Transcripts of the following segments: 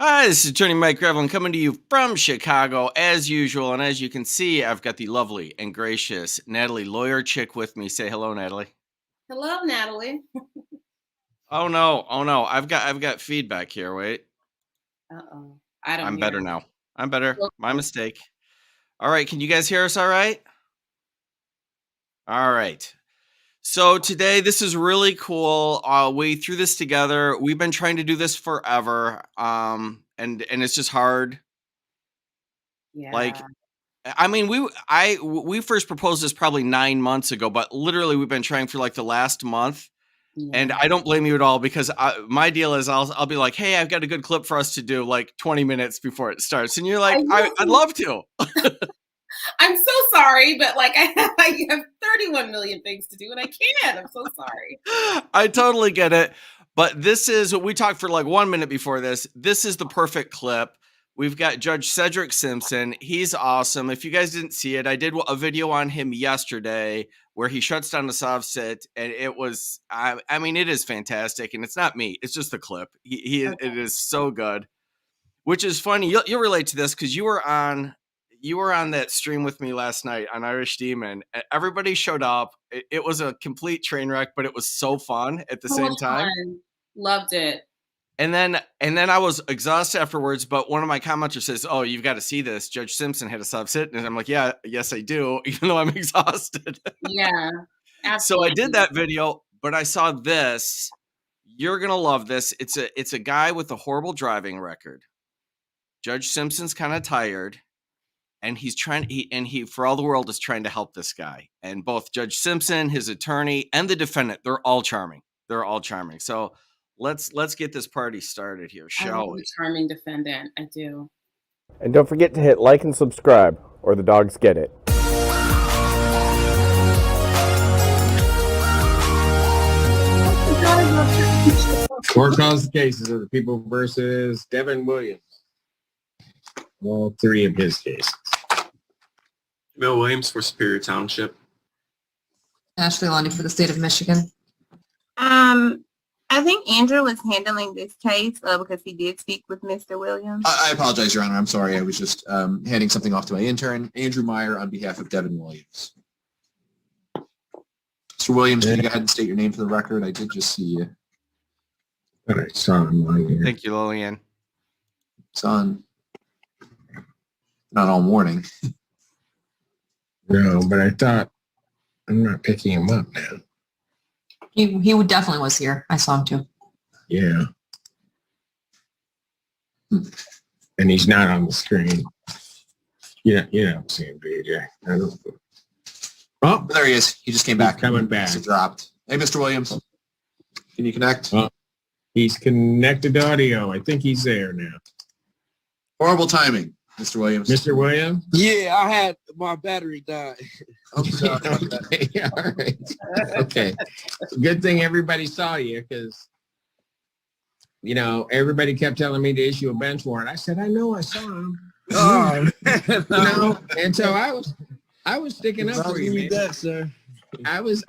Hi, this is Attorney Mike Grevlin coming to you from Chicago as usual. And as you can see, I've got the lovely and gracious Natalie, lawyer chick, with me. Say hello, Natalie. Hello, Natalie. Oh no, I've got feedback here. Wait, Uh-oh. I don't I'm hear better it. now. I'm better. My Okay. mistake. All right, can you guys hear us all right? All right. So today, this is really cool. We threw this together. We've been trying to do this forever. And it's just hard. Like, Yeah. I mean, we first proposed this probably 9 months ago, but literally we've been trying for like the last month, and Yeah. I don't blame you at all because my deal is I'll be like, "Hey, I've got a good clip for us to do like 20 minutes before it starts," and you're I like, "I'd know. love to." I'm so sorry, but like I have 31 million things to do and I can't. I'm so sorry. I totally get it. But this is we talked for like 1 minute before this. This is the perfect clip. We've got Judge Cedric Simpson. He's awesome. If you guys didn't see it, I did a video on him yesterday where he shuts down the soft sit, and it was, I mean, it is fantastic. And it's not me, it's just the clip. It Okay. is so good, which is funny. You'll relate to this because you were on that stream with me last night on Irish Demon. Everybody showed up. It was a complete train wreck, but it was so fun at the So much same time. fun. Loved it. And then I was exhausted afterwards. But one of my commenters says, "Oh, you've got to see this. Judge Simpson had a sub sit," and I'm like, "Yeah, yes, I do," even though I'm exhausted. Yeah. So I did Absolutely. that video, but I saw this. You're gonna love this. It's a guy with a horrible driving record. Judge Simpson's kind of tired, and he for all the world is trying to help this guy. And both Judge Simpson, his attorney, and the defendant, they're all charming. So let's get this party started here, I love shall a we? charming defendant. I do. And don't forget to hit like and subscribe, or the dogs get it. Court calls the cases of the people versus Devin Williams. All three of his cases. Bill Williams for Superior Township. Ashley Lundy for the state of Michigan. I think Andrew was handling this case because he did speak with Mr. Williams. I apologize, Your Honor. I'm sorry. I was just handing something off to my intern, Andrew Meyer, on behalf of Devin Williams. Mr. Williams, can you go ahead and state your name for the record? I did just see you. All right, saw him on here. Thank you, Lillian. It's on. Not all morning. No, but I thought I'm not picking him up now. He definitely was here. I saw him too. Yeah. And he's not on the screen. You don't see him, BJ. I don't. Oh, There he is. He just came back. coming back. He dropped. Hey, Mr. Williams. Can you connect? Oh. He's connected to audio. I think he's there now. Horrible timing, Mr. Williams. Mr. Williams? Yeah, I had my battery died. I'm sorry about that. Okay, all right. Okay. Good thing everybody saw you because, everybody kept telling me to issue a bench warrant. I said, I know I saw him. Oh, And so I was sticking up for you, man. that, sir. I was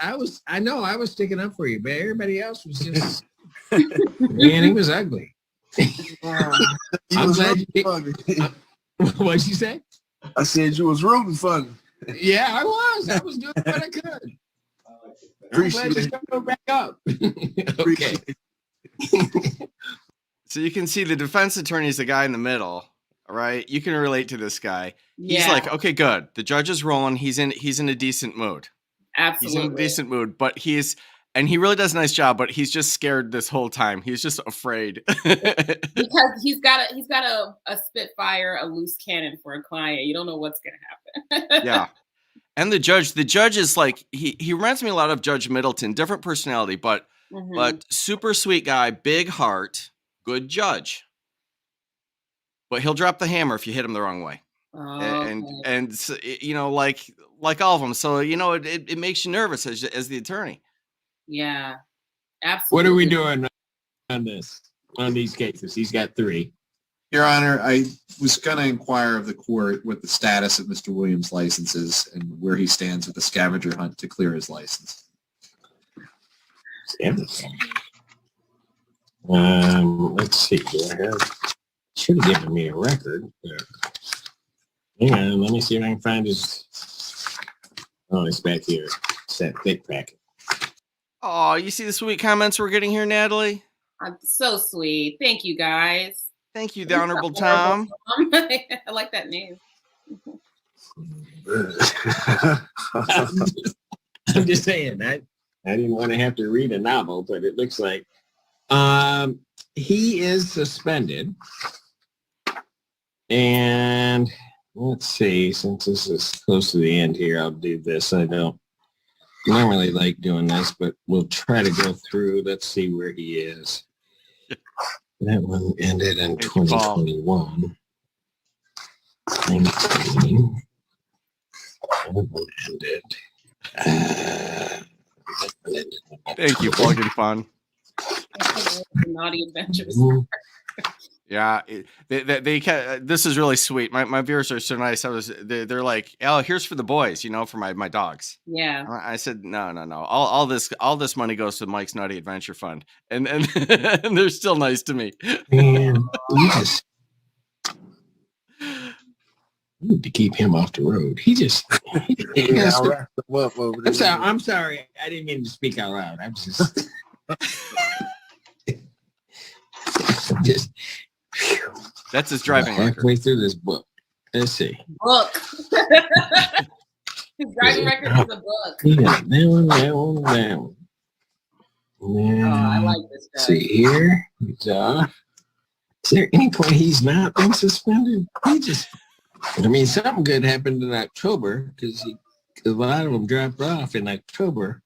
sticking up for you, but everybody else was just, man, he was ugly. I'm glad What'd you say? I said you was rooting for me. Yeah, I was doing what I could. I'm glad you go back up. Okay. So you can see the defense attorney is the guy in the middle, right? You can relate to this guy. He's Yeah. like, okay, good. The judge is rolling. He's in a decent mood. Absolutely. He's in a decent mood, but he really does a nice job, but he's just scared this whole time. He's just afraid. Because he's got a Spitfire, a loose cannon for a client. You don't know what's gonna happen. Yeah. And the judge is like, he reminds me a lot of Judge Middleton, different personality, but super sweet guy, big heart, good judge. But he'll drop the hammer if you hit him the wrong way. And like all of them. So, it makes you nervous as the attorney. Yeah, absolutely. What are we doing on these cases? He's got three. Your Honor, I was going to inquire of the court what the status of Mr. Williams' license is and where he stands with the scavenger hunt to clear his license. Let's see. Do I have Should have given me a record. Hang on, let me see if I can find his. Oh, it's back here. It's that thick packet. Oh, you see the sweet comments we're getting here, Natalie? So sweet. Thank you, guys. Thank you, the Honorable Tom. I like that name. I'm just saying, I didn't want to have to read a novel, but it looks like he is suspended. And let's see, since this is close to the end here, I'll do this. I don't normally like doing this, but we'll try to go through. Let's see where he is. That one ended in 2021. 19. That one ended. Thank you, Plug and Fun. Naughty Adventures. Yeah, this is really sweet. My viewers are so nice. They're like, "Oh, here's for the boys," for my dogs. Yeah. I said, no. All this money goes to Mike's Naughty Adventure Fund, and and they're still nice to me. Man, yes. You need to keep him off the road. He just. I'm sorry. I didn't mean to speak out loud. I'm just. just. That's his driving record. Halfway through this book. Let's see. Book. His driving record is a book. Yeah, that one. Oh, I like this guy. See here. Is there any point he's not been suspended? Something good happened in October because a lot of them dropped off in October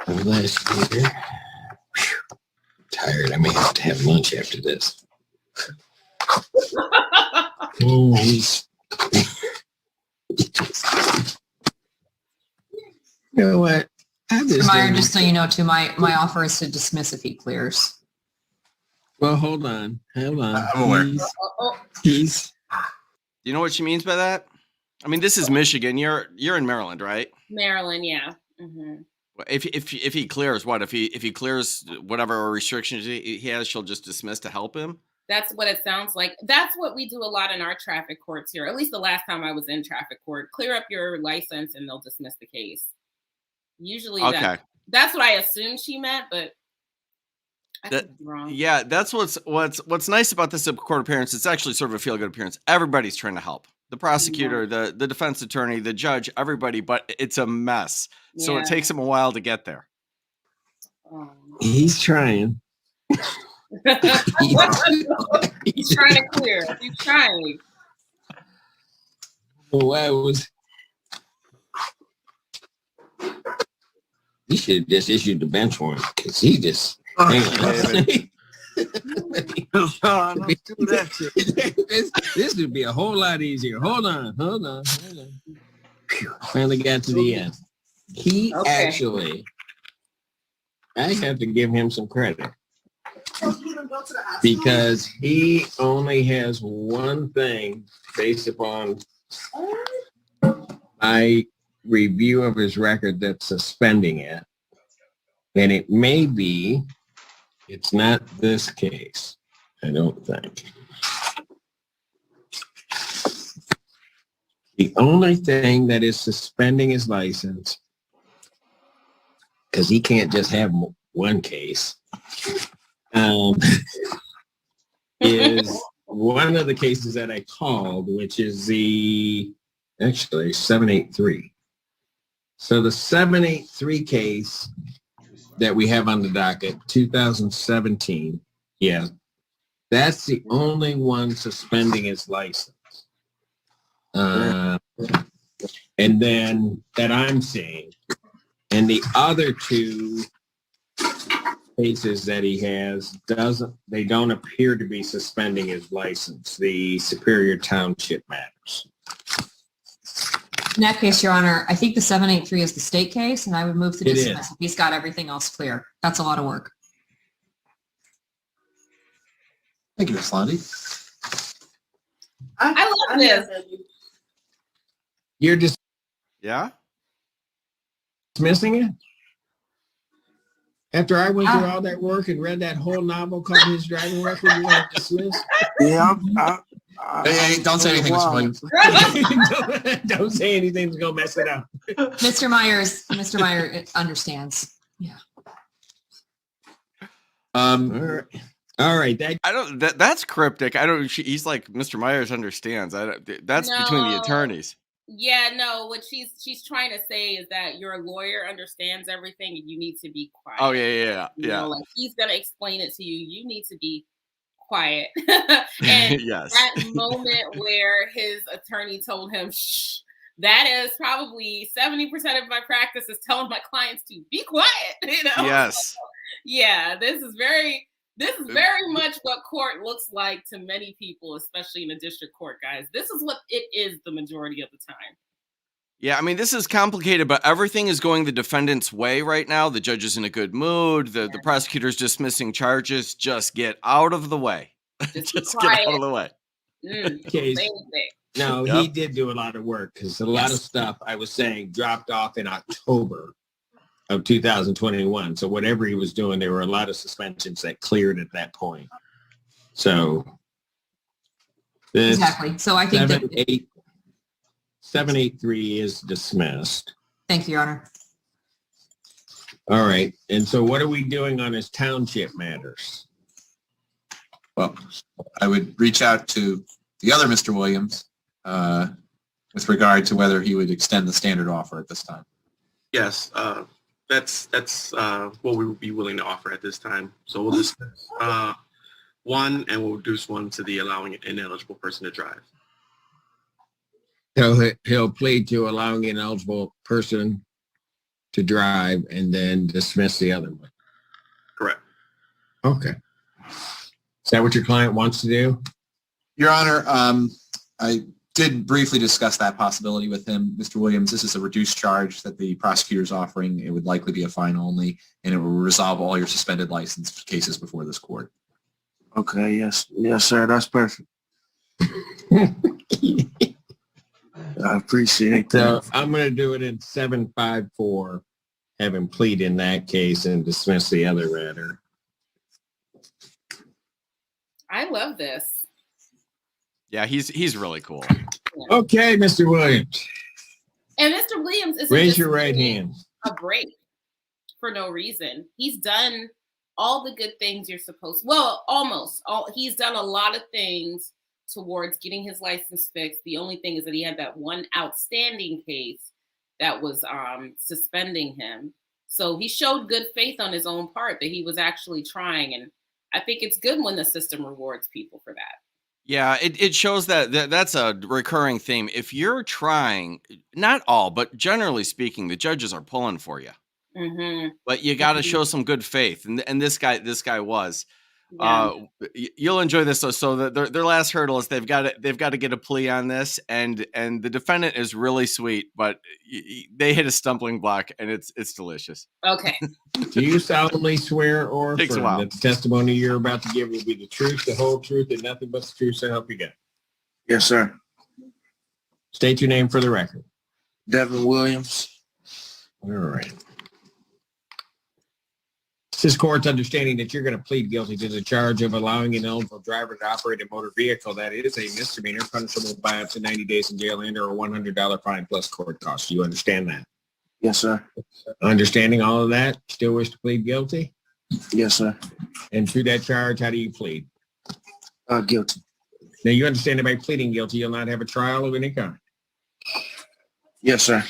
of last year. Whew. Tired. I may have to have lunch after this. Oh, he's. You know what? Meyer, just so you know, too, my offer is to dismiss if he clears. Well, hold on. I'm aware. He's. You know what she means by that? I mean, this is Michigan. You're in Maryland, right? Maryland, yeah. Mm-hmm. If he clears, what if he clears whatever restrictions he has, she'll just dismiss to help him. That's what it sounds like. That's what we do a lot in our traffic courts here. At least the last time I was in traffic court, clear up your license and they'll dismiss the case. Usually, okay. That's what I assumed she meant, but I could be wrong. Yeah, that's what's nice about this court appearance. It's actually sort of a feel good appearance. Everybody's trying to help. The prosecutor, the defense attorney, the judge, everybody, but it's a mess. Yeah. So it takes him a while to get there. He's trying. He's trying to clear. He's trying. He should have just issued the bench warrant because he just. This would be a whole lot easier. Hold on. Phew, finally got to the end. He actually, I have to give him some credit because he only has one thing based upon my review of his record that's suspending it. And it may be, it's not this case, I don't think. The only thing that is suspending his license, because he can't just have one case, is one of the cases that I called, which is actually 783. So the 783 case that we have on the docket, 2017, yeah, that's the only one suspending his license. And then that I'm seeing. And the other two cases that he has they don't appear to be suspending his license, the Superior Township matters. In that case, Your Honor, I think the 783 is the state case, and I would move to dismiss if he's got everything else clear. That's a lot of work. Thank you, Ms. Lundy. I love this. You're just dismissing it? After I went through all that work and read that whole novel called His Driving Record, you want to dismiss? Yeah, Hey, don't say anything, Mr. Williams. Don't say anything that's gonna mess it up. Mr. Myers understands. Yeah. All right. All right. That's cryptic. He's like, Mr. Myers understands. That's between the attorneys. Yeah, no, what she's trying to say is that your lawyer understands everything and you need to be quiet. Oh, yeah. You know, like he's gonna explain it to you. You need to be quiet. And Yes. that moment where his attorney told him, shh, that is probably 70% of my practice is telling my clients to be quiet. You know? Yes. Yeah, this is very much what court looks like to many people, especially in a district court, guys. This is what it is the majority of the time. Yeah, I mean, this is complicated, but everything is going the defendant's way right now. The judge is in a good mood. The prosecutor's dismissing charges. Just get out of the way. Just get out of the way. Okay. No, Yep. he did do a lot of work because a lot of stuff I was saying dropped off in October of 2021. So whatever he was doing, there were a lot of suspensions that cleared at that point. So Exactly. So I think that 783 is dismissed. Thank you, Your Honor. All right. And so what are we doing on his township matters? Well, I would reach out to the other Mr. Williams with regard to whether he would extend the standard offer at this time. Yes, that's what we would be willing to offer at this time. So we'll dismiss one, and we'll reduce one to the allowing an ineligible person to drive. He'll plead to allowing an eligible person to drive and then dismiss the other one. Correct. Okay. Is that what your client wants to do? Your Honor, I did briefly discuss that possibility with him. Mr. Williams, this is a reduced charge that the prosecutor is offering. It would likely be a fine only, and it will resolve all your suspended license cases before this court. Okay, yes, sir. That's perfect. I appreciate that. So I'm going to do it in 754, have him plead in that case and dismiss the other matter. I love this. Yeah, he's really cool. Okay, Mr. Williams. And Mr. Williams is Raise your right hand. A break for no reason. He's done all the good things you're supposed to. Well, almost all. He's done a lot of things towards getting his license fixed. The only thing is that he had that one outstanding case that was suspending him. So he showed good faith on his own part that he was actually trying. And I think it's good when the system rewards people for that. Yeah, it shows that's a recurring theme. If you're trying, not all, but generally speaking, the judges are pulling for you. Mm-hmm. But you got to show some good faith, and this guy was. Yeah. You'll enjoy this. So their last hurdle is they've got to get a plea on this, and the defendant is really sweet, but they hit a stumbling block, and it's delicious. Okay. Do you solemnly swear or Takes a affirm while. that the testimony you're about to give will be the truth, the whole truth, and nothing but the truth, so help you God? Yes, sir. State your name for the record. Devin Williams. All right. This court's understanding that you're going to plead guilty to the charge of allowing an eligible driver to operate a motor vehicle that is a misdemeanor punishable by up to 90 days in jail and or a $100 fine plus court costs. Do you understand that? Yes, sir. Understanding all of that, still wish to plead guilty? Yes, sir. And to that charge, how do you plead? Guilty. Now, you understand that by pleading guilty, you'll not have a trial of any kind. Yes, sir.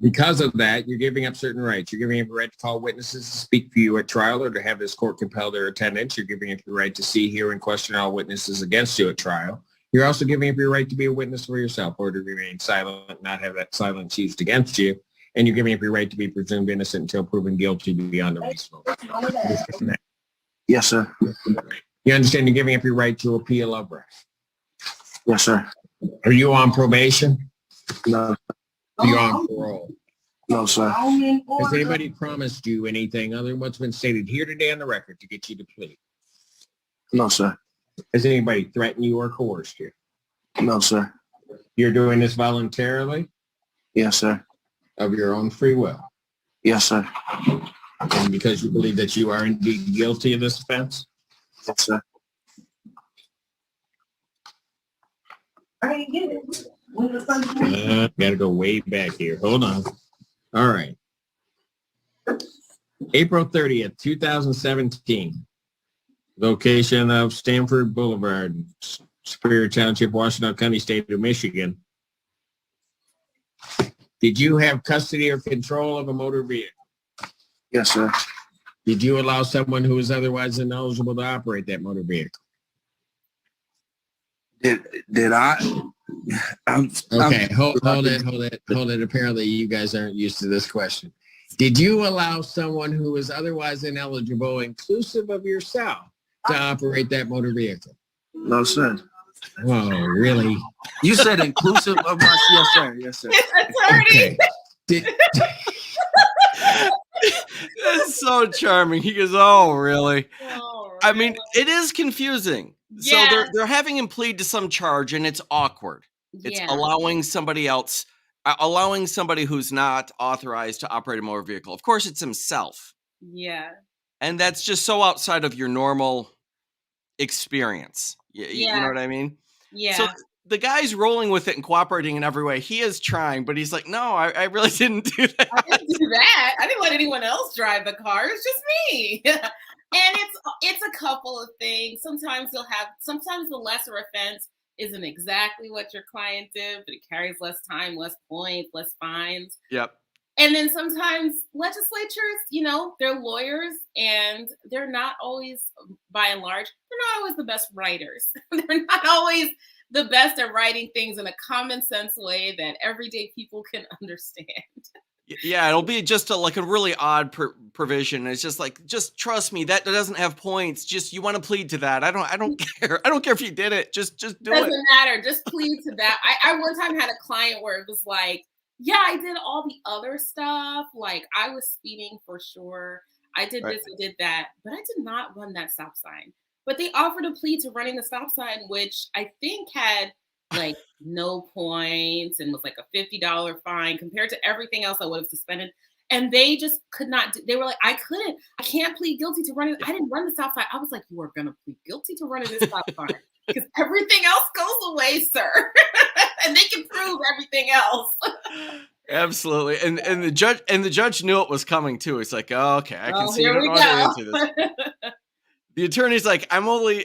Because of that, you're giving up certain rights. You're giving up the right to call witnesses to speak for you at trial or to have this court compel their attendance. You're giving up the right to see, hear, and question all witnesses against you at trial. You're also giving up your right to be a witness for yourself or to remain silent, not have that silence used against you. And you're giving up your right to be presumed innocent until proven guilty beyond a reasonable doubt. Yes, sir. You understand you're giving up your right to appeal of arrest. Yes, sir. Are you on probation? No. Are you on parole? No, sir. Has anybody promised you anything other than what's been stated here today on the record to get you to plead? No, sir. Has anybody threatened you or coerced you? No, sir. You're doing this voluntarily Yes, sir. of your own free will. Yes, sir. And because you believe that you are indeed guilty of this offense? Yes, sir. Gotta go way back here. Hold on. All right. April 30th, 2017. Location of Stanford Boulevard, Superior Township, Washington County, State of Michigan. Did you have custody or control of a motor vehicle? Yes, sir. Did you allow someone who is otherwise ineligible to operate that motor vehicle? Did I? Okay, hold it. Apparently you guys aren't used to this question. Did you allow someone who is otherwise ineligible, inclusive of yourself, to operate that motor vehicle? No, sir. Oh, really? You said inclusive of my. Yes, sir. Yes, sir. Okay. That's so charming. He goes, "Oh, really?" Oh, I mean, it is confusing. Yeah. So they're having him plead to some charge, and it's awkward. It's Yeah. allowing somebody else, allowing somebody who's not authorized to operate a motor vehicle. Of course, it's himself, Yeah. and that's just so outside of your normal experience. You know what I mean? Yeah. So the guy's rolling with it and cooperating in every way. He is trying, but he's like, "No, I really didn't do that." I didn't do that. I didn't let anyone else drive the car. It's just me. And it's a couple of things. Sometimes the lesser offense isn't exactly what your client did, but it carries less time, less points, less fines. Yep. And then sometimes legislatures, they're lawyers and they're not always, by and large, they're not always the best writers. They're not always the best at writing things in a common sense way that everyday people can understand. Yeah, it'll be just a really odd provision. It's just like, just trust me, that doesn't have points. Just, you want to plead to that. I don't care. I don't care if you did it. Just do it. Doesn't matter. Just plead to that. I one time had a client where it was like, yeah, I did all the other stuff. Like, I was speeding for sure. I did this, I did that, but I did not run that stop sign. But they offered a plea to running the stop sign, which I think had like no points and was like a $50 fine compared to everything else I would have suspended. And they just could not. They were like, I can't plead guilty to running. I didn't run the stop sign. I was like, you are going to plead guilty to running this stop sign because everything else goes away, sir. And they can prove everything else. Absolutely. And the judge knew it was coming too. He's like, oh, okay, I can see you Here don't we know how to go. answer this. The attorney's like, I'm only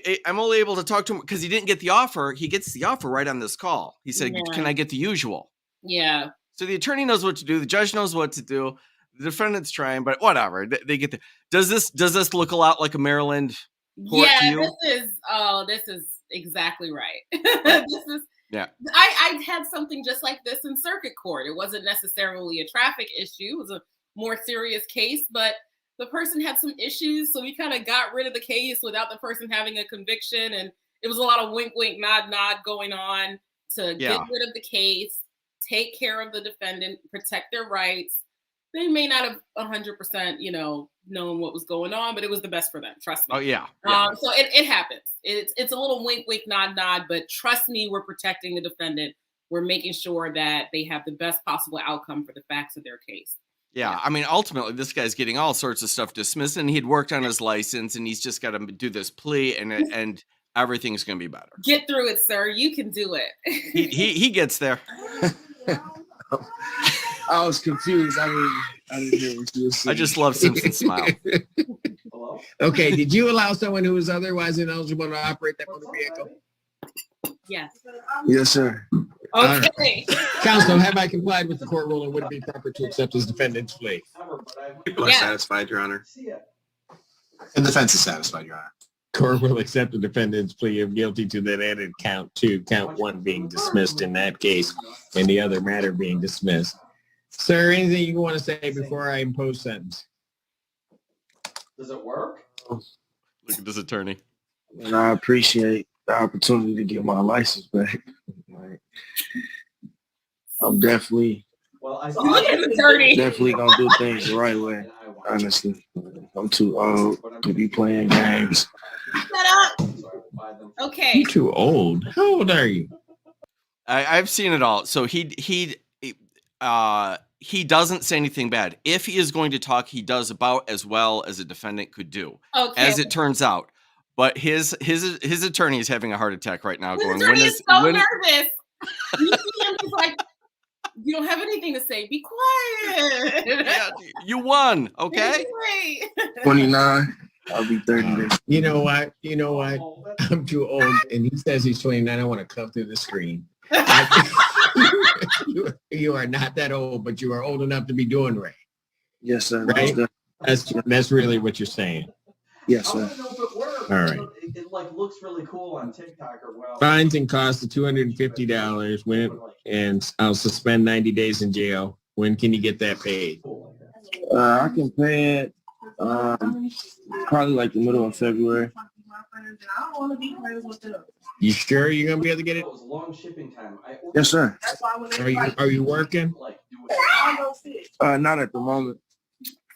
able to talk to him because he didn't get the offer. He gets the offer right on this call. He said, can I get the usual? Yeah. So the attorney knows what to do. The judge knows what to do. The defendant's trying, but whatever. They get there. Does this look a lot like a Maryland court to you? This is exactly right. Right. Yeah. I had something just like this in circuit court. It wasn't necessarily a traffic issue. It was a more serious case, but the person had some issues, so we kind of got rid of the case without the person having a conviction, and it was a lot of wink, wink, nod, nod going on to get rid of the case, take care of the defendant, protect their rights. They may not have 100%, known what was going on, but it was the best for them. Trust me. Oh yeah. So it happens. It's a little wink, wink, nod, nod, but trust me, we're protecting the defendant. We're making sure that they have the best possible outcome for the facts of their case. Yeah, I mean, ultimately, this guy's getting all sorts of stuff dismissed, and he'd worked on his license, and he's just got to do this plea, and everything's going to be better. Get through it, sir. You can do it. He gets there. I was confused. I didn't hear what you were saying. I just love Simpson's smile. Okay, did you allow someone who was otherwise ineligible to operate that motor vehicle? Yes. Yes, sir. Okay. Counsel, have I complied with the court ruling? Would it be proper to accept his defendant's plea? People are satisfied, Your Honor. And the defense is satisfied, Your Honor. Court will accept the defendant's plea of guilty to that added count 1 being dismissed in that case, and the other matter being dismissed. Sir, anything you want to say before I impose sentence? Does it work? Look at this attorney. And I appreciate the opportunity to get my license back. I'm definitely gonna do things the right way. Honestly, I'm too old to be playing games. Shut up. Okay. You're too old. How old are you? I've seen it all. So he he doesn't say anything bad. If he is going to talk, he does about as well as a defendant could do, as it turns out. But his attorney is having a heart attack right now. His Going, attorney is so when? nervous. You see him, he's like, you don't have anything to say. Be quiet. Yeah, you won. Okay. 29. I'll be 30 days. You know what? I'm too old, and he says he's 29. I want to come through the screen. You are not that old, but you are old enough to be doing right. Yes, sir. Right? That's really what you're saying. Yes, I sir. don't know if it works. All right. It like looks really cool on TikTok or well. Fines and costs of $250. And I'll suspend 90 days in jail. When can you get that paid? I can pay it probably like the middle of February. You sure you're gonna be able to get it? It was a long shipping time. Yes, sir. Are you working? Not at the moment.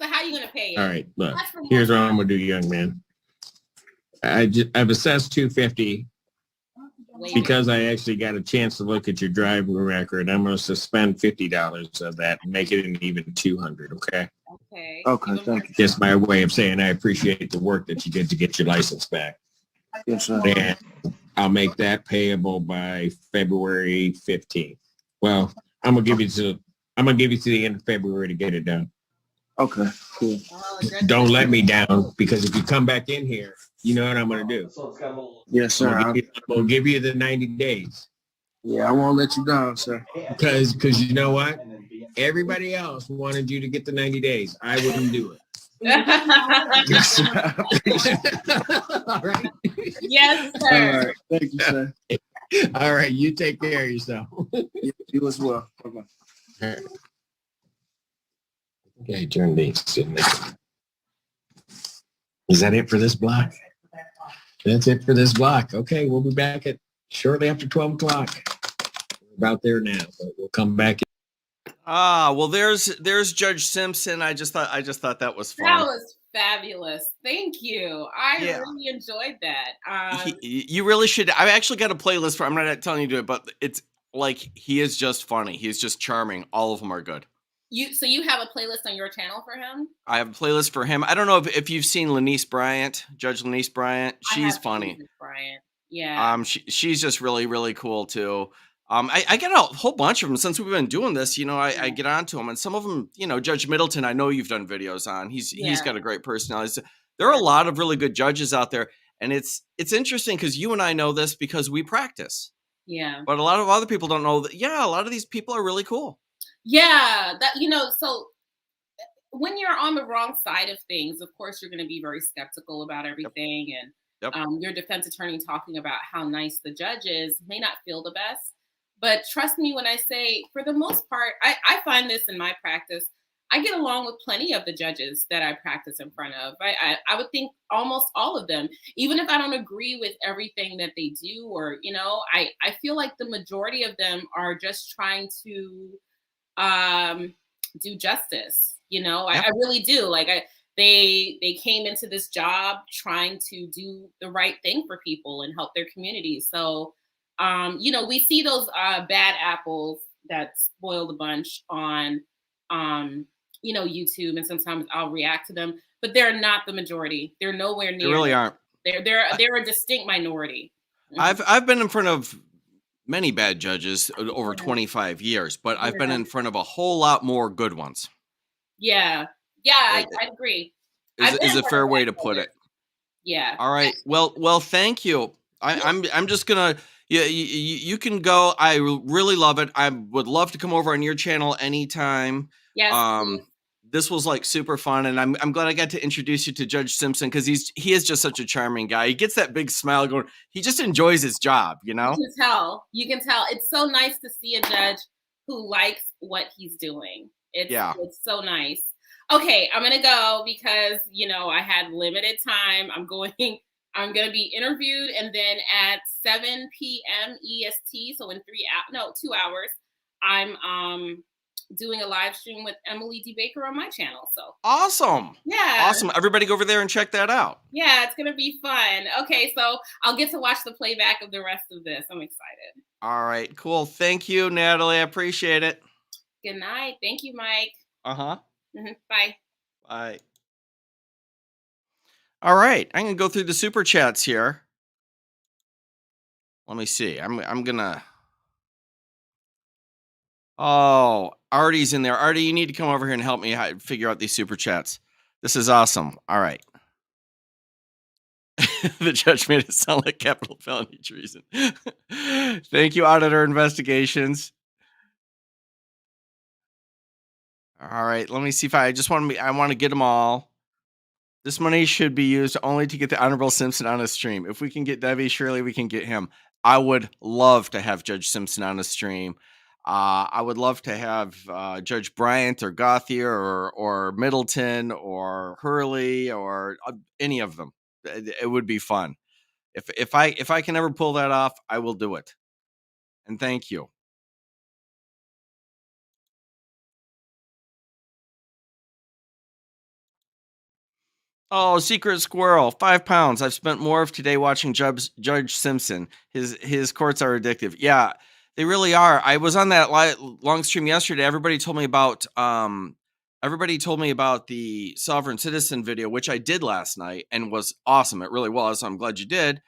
So how are you gonna pay it? All right, look. Here's what I'm gonna do, young man. I've assessed $250 because I actually got a chance to look at your driving record. I'm gonna suspend $50 of that and make it an even $200. Okay. Okay. Thank you. Just my way of saying I appreciate the work that you did to get your license back. Yes, sir. And I'll make that payable by February 15th. Well, I'm gonna give you to the end of February to get it done. Okay. Cool. Don't let me down, because if you come back in here, you know what I'm gonna do. So it's got a little. Yes, sir. We'll give you the 90 days. Yeah, I won't let you down, sir. Because you know what? Everybody else wanted you to get the 90 days. I wouldn't do it. Yes, sir. All right. Yes, All sir. right. Thank you, sir. All right. You take care of yourself. You as well. Bye-bye. All right. Okay, turn these, didn't they? Is that it for this block? That's it for this block. Okay, we'll be back at shortly after 12 o'clock. We're about there now, but we'll come back. Well, there's Judge Simpson. I just thought that was fun. That was fabulous. Thank you. I really enjoyed that. You really should. I've actually got a playlist for. I'm not telling you to do it, but it's like he is just funny. He's just charming. All of them are good. So you have a playlist on your channel for him? I have a playlist for him. I don't know if you've seen Lanice Bryant, Judge Lanice Bryant. She's funny. Bryant. Yeah. She's just really, really cool too. I get a whole bunch of them since we've been doing this. You know, I get onto them, and some of them, you know, Judge Middleton, I know you've done videos on. He's got a great personality. There are a lot of really good judges out there, and it's interesting because you and I know this because we practice. Yeah. But a lot of other people don't know that. Yeah, a lot of these people are really cool. Yeah, so when you're on the wrong side of things, of course, you're going to be very skeptical about everything. And your defense attorney talking about how nice the judge is may not feel the best. But trust me when I say, for the most part, I find this in my practice. I get along with plenty of the judges that I practice in front of. I would think almost all of them, even if I don't agree with everything that they do, or, you know, I feel like the majority of them are just trying to do justice. You know, I really do. Like they came into this job trying to do the right thing for people and help their communities. So, you know, we see those bad apples that spoil the bunch on, you know, YouTube, and sometimes I'll react to them, but they're not the majority. They're nowhere near. They really aren't. They're a distinct minority. I've been in front of many bad judges over 25 years, but I've been in front of a whole lot more good ones. Yeah. I agree. Is a fair way to put it. Yeah. All right. Well, thank you. I'm just gonna. You can go. I really love it. I would love to come over on your channel anytime. Yes. This was like super fun, and I'm glad I got to introduce you to Judge Simpson because he is just such a charming guy. He gets that big smile going. He just enjoys his job, you know. You can tell. It's so nice to see a judge who likes what he's doing. It's so nice. Okay, I'm gonna go because, you know, I had limited time. I'm gonna be interviewed, and then at 7 p.m. EST, so in 2 hours, I'm doing a live stream with Emily D. Baker on my channel. So awesome. Yeah. Awesome. Everybody go over there and check that out. Yeah, it's gonna be fun. Okay, so I'll get to watch the playback of the rest of this. I'm excited. All right, cool. Thank you, Natalie. I appreciate it. Good night. Thank you, Mike. Uh-huh. Bye. Bye. All right. I'm going to go through the super chats here. Let me see. I'm going to... Oh, Artie's in there. Artie, you need to come over here and help me figure out these super chats. This is awesome. All right. The judge made it sound like capital felony treason. Thank you, Auditor Investigations. All right, let me see if I want to get them all. This money should be used only to get the Honorable Simpson on a stream. If we can get Debbie, surely we can get him. I would love to have Judge Simpson on a stream. I would love to have Judge Bryant or Gauthier or Middleton or Hurley or any of them. It would be fun. If I can ever pull that off, I will do it. And thank you. Oh, Secret Squirrel, 5 pounds. I've spent more of today watching Judge Simpson. His courts are addictive. Yeah, they really are. I was on that long stream yesterday. Everybody told me about the Sovereign Citizen video, which I did last night and was awesome. It really was. I'm glad you did.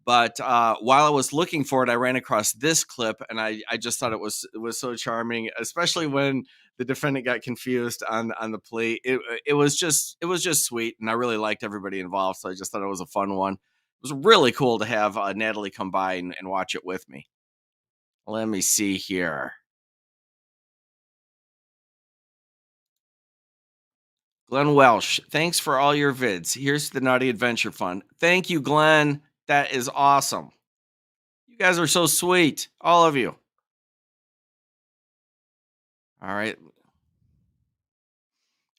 But while I was looking for it, I ran across this clip, and I just thought it was so charming, especially when the defendant got confused on the plea. It was just sweet, and I really liked everybody involved, so I just thought it was a fun one. It was really cool to have Natalie come by and watch it with me. Let me see here. Glenn Welsh, thanks for all your vids. Here's the Naughty Adventure Fund. Thank you, Glenn. That is awesome. You guys are so sweet, all of you. All right.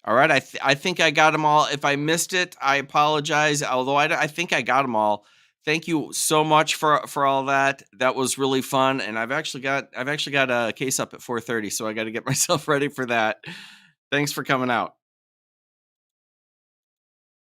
I think I got them all. If I missed it, I apologize. Although I think I got them all. Thank you so much for all that. That was really fun, and I've actually got a case up at 4:30, so I got to get myself ready for that. Thanks for coming out.